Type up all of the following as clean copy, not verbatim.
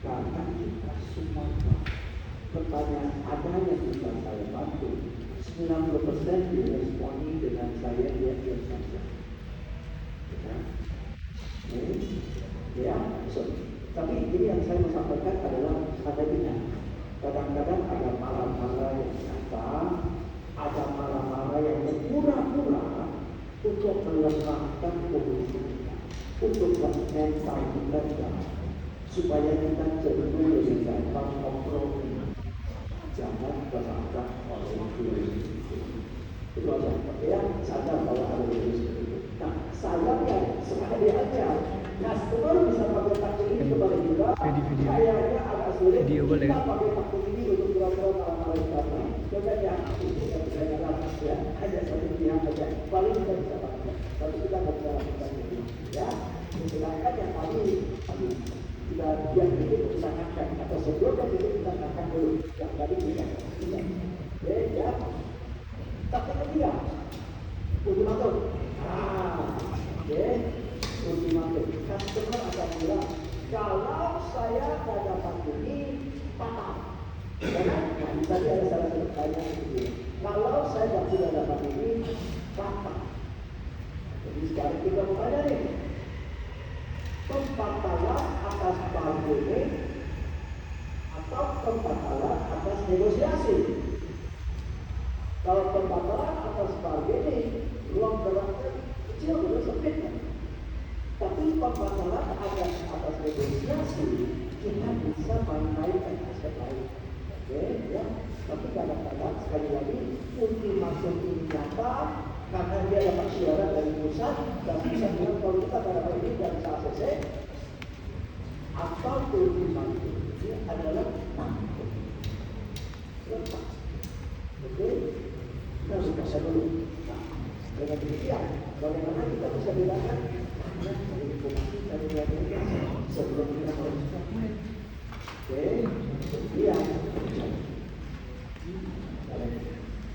Karena kita semua pertanyaan adanya bisa saya bantu. 90% diresponi dengan saya dia saja. Ya, tapi ini yang saya mau sampaikan adalah adanya. Kadang-kadang ada marah-marah yang nyata, ada marah-marah yang berpura-pura untuk melemahkan kondisi kita, untuk mental kita, supaya kita cenderung lebih gampang kompromi. Jangan terangkat oleh diri. Itu aja. Ya, sadar bahwa ada diri sendiri. Nah, sayangnya sekali aja customer bisa pakai taktik ini kepada kita. Kayaknya agak sulit. Kita pakai taktik ini untuk pura-pura marah-marah kita. Coba ya, ya, ada satu pihak saja. Paling kita bisa pakai. Tapi kita nggak bisa lakukan itu. Ya, sedangkan yang tadi kita biar itu kita angkat atau sebelumnya itu kita angkat dulu. Yang tadi kita. Ya. Tapi ketiga, ultimatum. Ultimatum. Customer akan bilang, kalau saya tidak dapat ini, patah. Karena tadi ada salah satu pertanyaan itu. Kalau saya tidak dapat ini, patah. Jadi sekarang kita mau tanya nih, pembatalan atas bargaining atau pembatalan atas negosiasi? Kalau pembatalan atas bargaining, ruang geraknya kecil sudah sempit kan? Tapi pembatalan atas negosiasi, kita bisa mainkan aspek lain. Oke, ya. Tapi kadang-kadang sekali lagi ultimatum ini nyata karena dia dapat syarat dari pusat dan bisa bilang kalau kita dapat ini dan bisa ACC atau ultimatum ini adalah tanggung. Lepas. Oke. Kita harus baca dulu. Nah, dengan demikian, bagaimana kita bisa bedakan mana dari informasi dari negosiasi sebelum kita melakukan. Oke, kemudian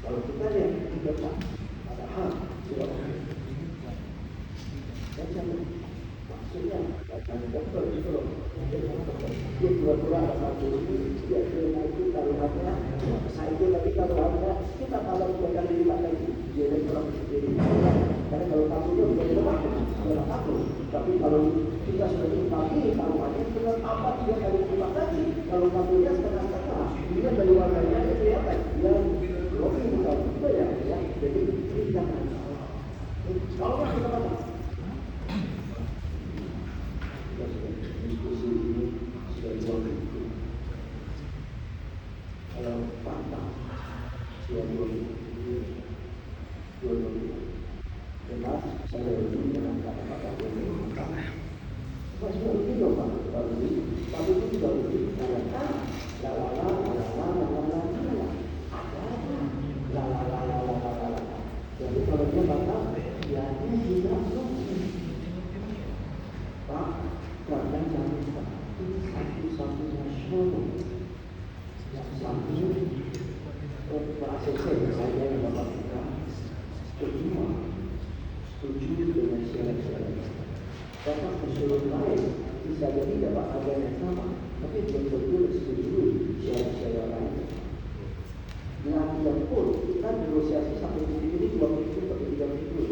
kalau kita lihat di depan, padahal sudah maksudnya baca dokter itu loh. Dia pura-pura ada satu ini, dia itu taruhannya, saya itu lagi taruhannya, kita kalau bukan dilipat lagi, dia ada kurang jadi. Karena kalau kamu itu bukan tidak takut, tapi kalau kita sudah dipagi taruhannya dengan apa 3 kali lipat lagi. Kalau kamu lihat setengah-setengah, dia dari warnanya itu ya kan, dia logi bukan itu ya. Jadi kita kalau kita baca. Diskusi ini sudah jauh. Kalau pantang, sudah jauh. Jelas, saya ini dengan kata-kata ini. Masih lebih dong, Pak. Tapi itu juga lebih. Jadi kalau dia batal, ya dia tidak Pak, kadang jangan lupa ini satu-satunya show yang satu ACC saya yang Bapak kita setuju dengan syarat-syarat. Bapak usul lain bisa jadi dapat harga yang sama, tapi belum tentu setuju syarat-syarat lain. Nah, pun kita negosiasi sampai ini 2 minggu sampai 3 minggu.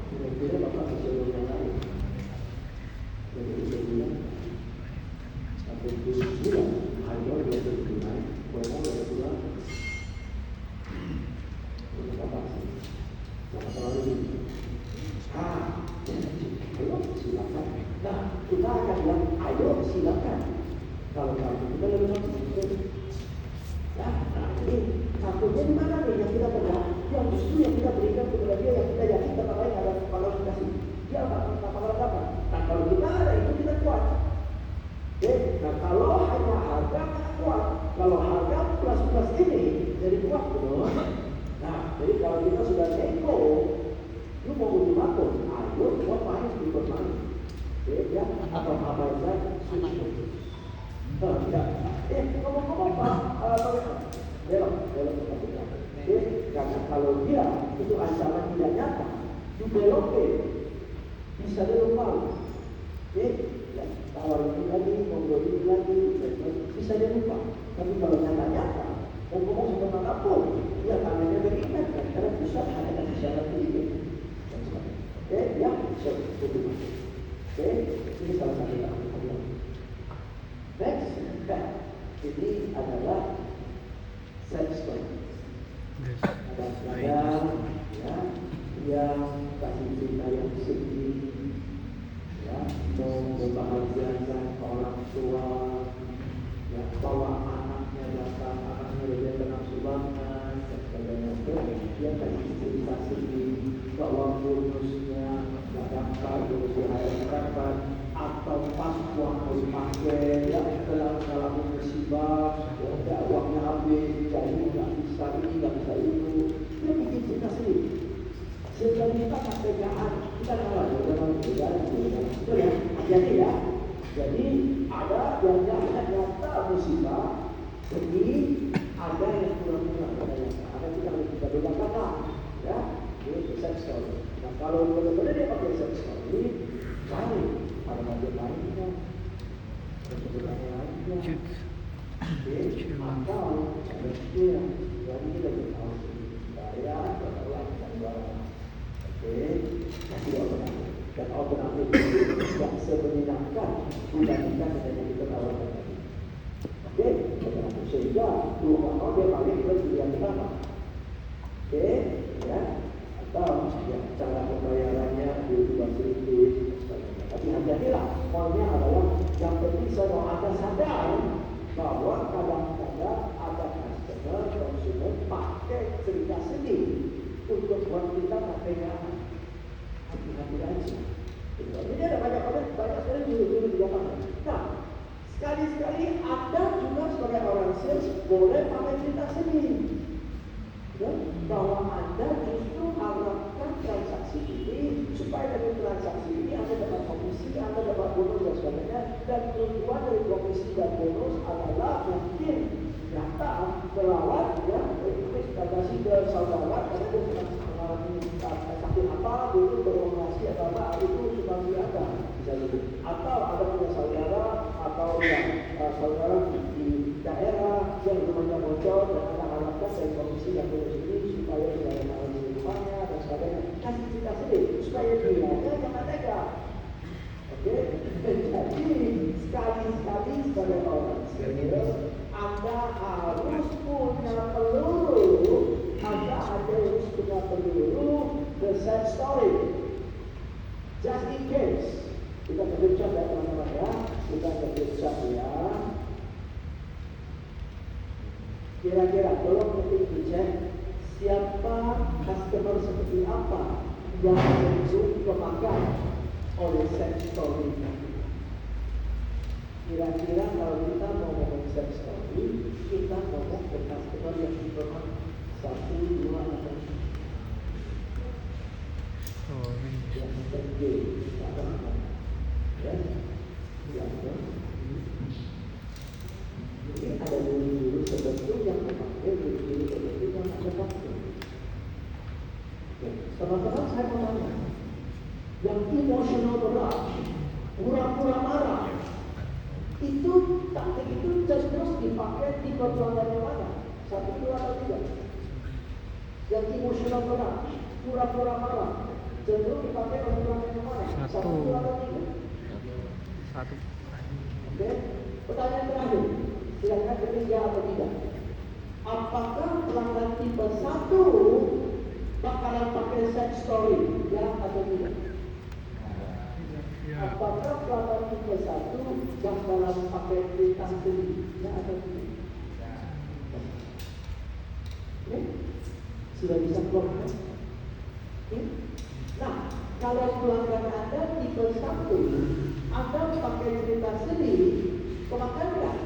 Kira-kira Bapak usul yang lain. Jadi saya bilang sampai 7 bulan harga 2 bulan, boleh 2 bulan. Untuk apa sih? Jangan terlalu tinggi. Ayo silakan. Nah, kita akan bilang, ayo silakan. Kalau kamu kita lebih bagus. Nah, ini satunya di mana nih yang kita pegang? Yang justru yang kita berikan kepada dia yang kita yakin tempat lain ada kualifikasi. Dia apa? Nah, kalau kita ada itu kita kuat. Oke, nah kalau hanya harga kuat, kalau harga plus ini jadi kuat betul. Nah, jadi kalau kita sudah nego, lu mau ultimatum, ayo buat main ikut main. Oke, ya atau apa saja suci. Ngomong-ngomong Pak, belok. Karena kalau dia itu ancaman tidak nyata, dibelokin, bisa dia lupa. Tawarin tadi ngobrol bisa dia lupa. Tapi kalau nyata-nyata, mau ngomong sama manapun, ya tangannya berikan, karena pusat hanya akan bicara sedikit. Oke, ya, oke, ini salah satu yang aku. Next, ini adalah sex story. Ada pelajar, ya, yang kasih cerita yang sedih, ya, mau membahagiakan orang tua, ya, bawa anaknya datang, anaknya dia kena sumbangan, dan sebagainya. Dia kasih cerita sedih, bawa bonusnya, nggak dapat, bonusnya harus dapat, atau pas uang harus pakai, ya, dalam musibah, ya, uangnya habis, jadi nggak bisa ini, nggak bisa itu. Dia bikin cerita sedih. Setelah kita kepekaan, kita kalah dalam negara itu ya, hati-hati ya. Jadi ada yang nyata musibah, sedih, ada yang kurang-kurang, ada kita harus kita bedakan, ya. Ini sex story. Nah kalau benar-benar dia pakai sex story, lain pada bagian lainnya, kebetulannya lainnya. Atau ada yang kita tahu saya berlaku barang. Kasih alternatif. Dan alternatif itu tidak semenyenangkan dibandingkan dengan yang kita tawarkan tadi. Oke, sehingga dua orang dia paling kita pilihan pertama. Oke, ya. Atau ya, cara pembayarannya diubah sedikit. Tapi hati-hatilah. Poinnya adalah yang penting semua Anda sadar bahwa kadang-kadang ada customer konsumen pakai cerita sedih untuk buat kita kepekaan. Hati-hati aja. Jadi ada banyak sekali dulu di lapangan. Nah, sekali-sekali Anda juga sebagai orang sales boleh pakai cerita sedih. Ya, bahwa Anda justru harapkan transaksi ini supaya dari transaksi ini Anda dapat komisi, Anda dapat bonus dan sebagainya. Dan tujuan dari komisi dan bonus adalah mungkin datang merawat, ya, kasih ke saudara karena dia pernah mengalami sakit apa dulu beroperasi atau apa itu sudah ada bisa gitu. Atau ada punya saudara atau yang saudara di daerah yang rumahnya bocor dan Anda harapkan dari komisi dan bonus ini supaya bisa mengalami rumahnya dan sebagainya. Kasih cerita sedih supaya dia jangan tega. Oke, jadi sekali-sekali sebagai orang sales Anda harus punya peluru. Anda harus punya peluru the sad story. Just in case. Kita berbicara ya teman-teman ya. Kita berbicara ya. Kira-kira tolong ketik dicek siapa customer seperti apa yang cenderung kemakan oleh sad story. Kira-kira kalau kita mau ngomong sex story, kita ngomong ke customer yang dipemak 1, 2, atau yang terjadi ya, jadi ada dulu tertentu yang memakai dulu tertentu yang ada waktu. Teman-teman saya mau tanya, yang emosional berat, pura-pura marah, itu taktik itu terus dipakai tipe pelanggan yang mana? 1, 2, atau 3? Yang emosional berat, pura-pura marah, cenderung dipakai oleh pelanggan yang mana? 1, 2, atau 3? 1. Oke, pertanyaan terakhir, silakan ketik ya atau tidak. Apakah pelanggan tipe 1 bakalan pakai sex story, ya atau tidak? Apakah pelanggan tipe 1 bakalan pakai cerita sedih, ya atau tidak? Oke, sudah bisa keluar kan? Oke. Nah, kalau pelanggan Anda tipe 1, Anda pakai cerita sedih, kemakan enggak?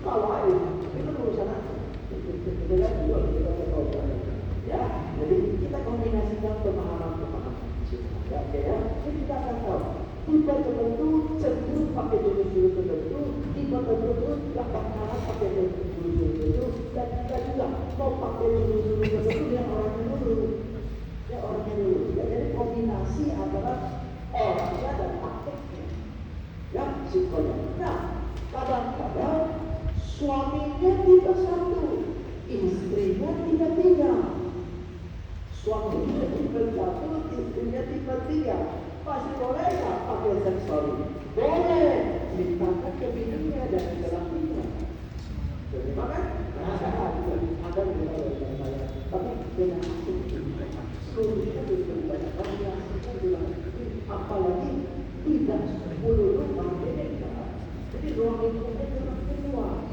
Kalau lain, itu urusan Anda. Kita juga kita tahu ya. Jadi kita kombinasikan pemahaman-pemahaman. Ya, oke ya. Jadi kita akan tahu tipe tertentu cenderung pakai jurus-jurus tertentu, tipe tertentu tidak bakalan pakai jurus-jurus tertentu, dan kita juga mau pakai jurus-jurus tertentu yang orangnya dulu. Ya orangnya dulu. Ya, jadi kombinasi antara orangnya dan taktiknya. Ya, simpelnya. Nah, Kadang-kadang suaminya tidak satu, istrinya tiga-tiga. Suaminya tipe satu, istrinya tipe tiga. Masih boleh nggak pakai sensori? Boleh. Mintakan ke bininya dan ke lakinya. Jadi makan? Ada juga dari saya. Tapi dengan maksud seluruhnya itu banyak orang yang bilang, apalagi tidak 10 rumah beda. Jadi ruang lingkupnya cuma keluar.